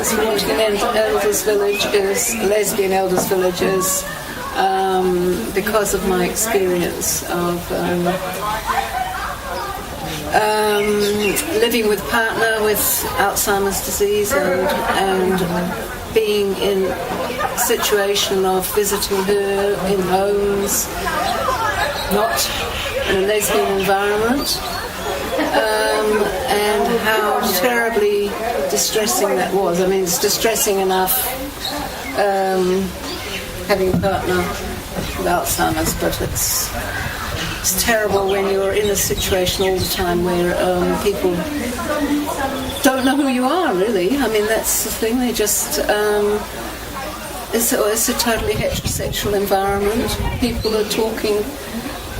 supporting Elders Village Lesbian Elders Village is because of my experience of living with a partner with Alzheimer's disease and being in a situation of visiting her in homes, not in a lesbian environment, and how terribly distressing that was. I mean, it's distressing enough having a partner with Alzheimer's, but it's terrible when you're in a situation all the time where people don't know who you are, really. I mean, that's the thing. They just... It's a totally heterosexual environment. People are talking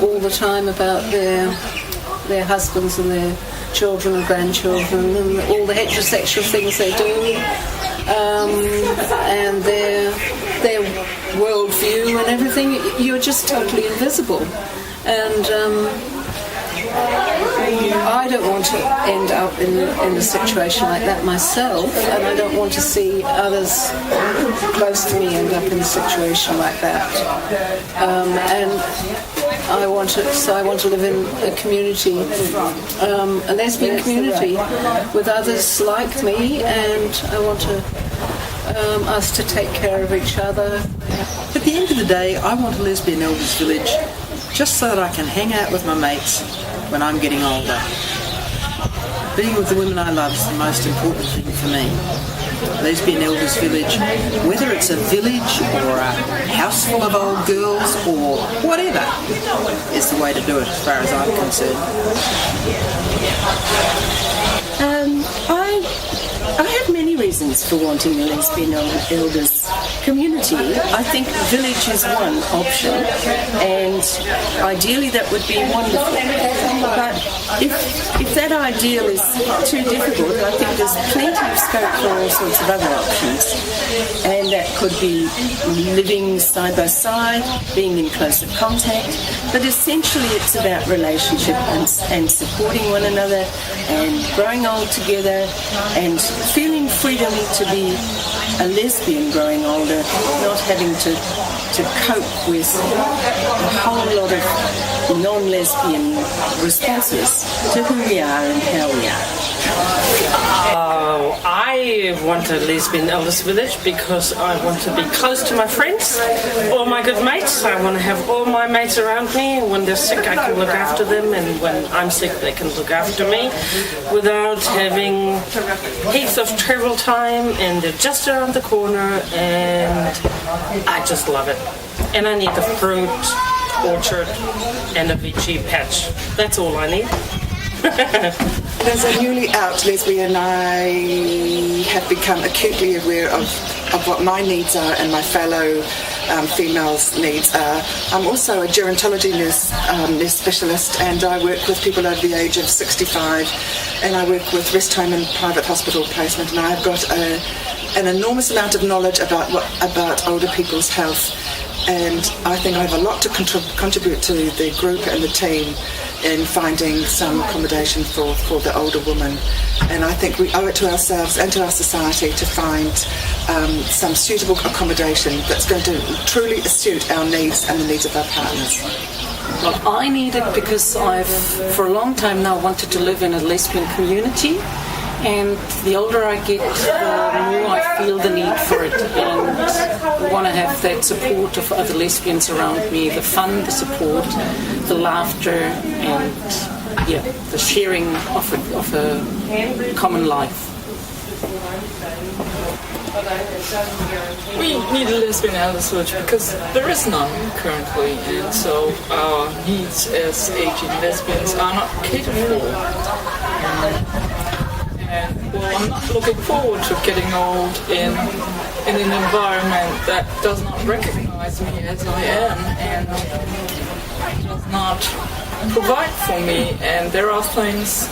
all the time about their husbands and their children and grandchildren and all the heterosexual things they do, and their worldview and everything. You're just totally invisible. And I don't want to end up in a situation like that myself, and I don't want to see others close to me end up in a situation like that. And I want to live in a community, a lesbian community, with others like me, and I want us to take care of each other. At the end of the day, I want a lesbian elders village just so that I can hang out with my mates when I'm getting older. Being with the women I love is the most important thing for me. Lesbian Elders Village, whether it's a village or a house full of old girls or whatever, is the way to do it as far as I'm concerned. I have many reasons for wanting a lesbian elders community. I think village is one option, and ideally that would be wonderful. But if that ideal is too difficult, I think there's plenty of scope for all sorts of other options. And that could be living side by side, being in closer contact, but essentially it's about relationship and supporting one another and growing old together and feeling freedom to be a lesbian growing older, not having to cope with a whole lot of non-lesbian responses to who we are and how we are. I want a lesbian elders village because I want to be close to my friends, all my good mates. I want to have all my mates around me. When they're sick, I can look after them, and when I'm sick, they can look after me without having heaps of travel time, and they're just around the corner, and I just love it. And I need a fruit orchard and a veggie patch. That's all I need. As a newly out lesbian, I have become acutely aware of what my needs are and my fellow females' needs are. I'm also a gerontology nurse specialist, and I work with people over the age of 65, and I work with rest home and private hospital placement, and I've got an enormous amount of knowledge about older people's health, and I think I have a lot to contribute to the group and the team in finding some accommodation for the older woman. And I think we owe it to ourselves and to our society to find some suitable accommodation that's going to truly suit our needs and the needs of our partners. Well, I need it because I've, for a long time now, wanted to live in a lesbian community. And the older I get, the more I feel the need for it, and I want to have that support of other lesbians around me, the fun, the support, the laughter, and the sharing of a common life. We need a lesbian elders village because there is none currently, and so our needs as aging lesbians are not catered for. And well, I'm not looking forward to getting old in an environment that does not recognize me as I am and does not provide for me. And there are things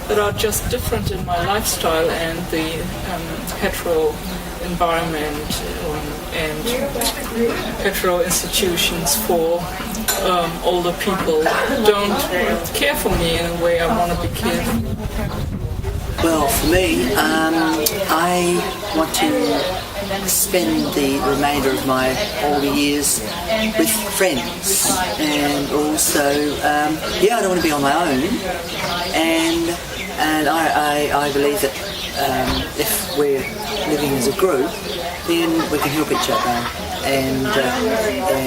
that are just different in my lifestyle and the hetero environment and hetero institutions for older people don't care for me in a way I want to be cared for. Well, for me, I want to spend the remainder of my older years with friends, and also, I don't want to be on my own, and I believe that if we're living as a group, then we can help each other. And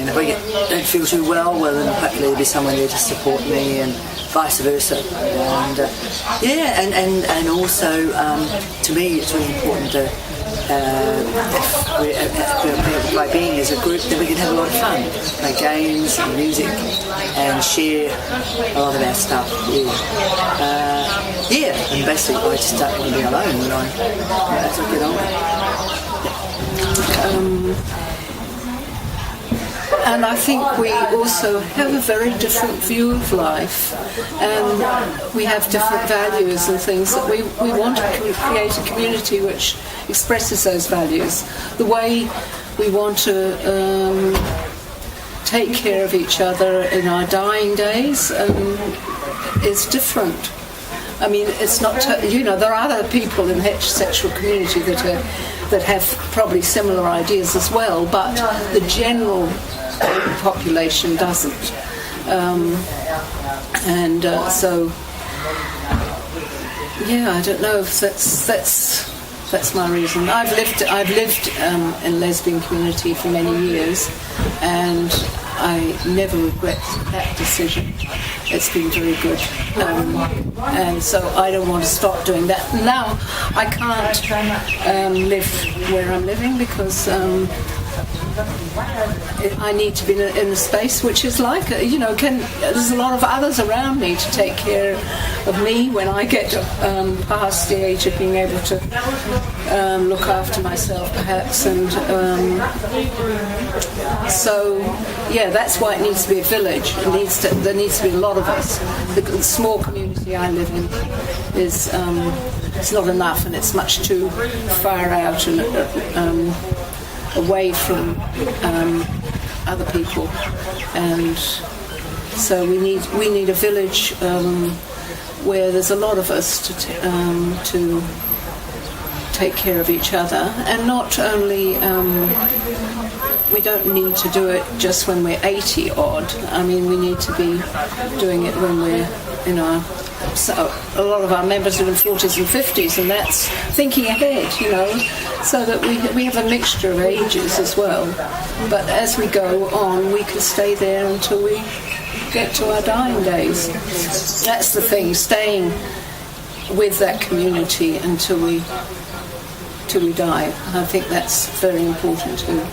if I don't feel too well, then hopefully there'll be someone there to support me, and vice versa. And also to me it's really important to if by being as a group, then we can have a lot of fun, play games and music, and share a lot of our stuff. And basically I just don't want to be alone when as I get older. And I think we also have a very different view of life, and we have different values and things that we want to create a community which expresses those values. The way we want to take care of each other in our dying days is different. I mean, it's not, there are other people in the heterosexual community that have probably similar ideas as well, but the general population doesn't. I don't know if that's my reason. I've lived in a lesbian community for many years, and I never regret that decision. It's been very good, and so I don't want to stop doing that. Now I can't live where I'm living because I need to be in a space which is like, there's a lot of others around me to take care of me when I get past the age of being able to look after myself, perhaps. And that's why it needs to be a village. There needs to be a lot of us. The small community I live in is it's not enough, and it's much too far out and away from other people, and so we need a village where there's a lot of us to take care of each other, and not only we don't need to do it just when we're 80 odd. I mean, we need to be doing it when we're so a lot of our members are in 40s and 50s, and that's thinking ahead, so that we have a mixture of ages as well. But as we go on, we can stay there until we get to our dying days. That's the thing, staying with that community until we die. I think that's very important too.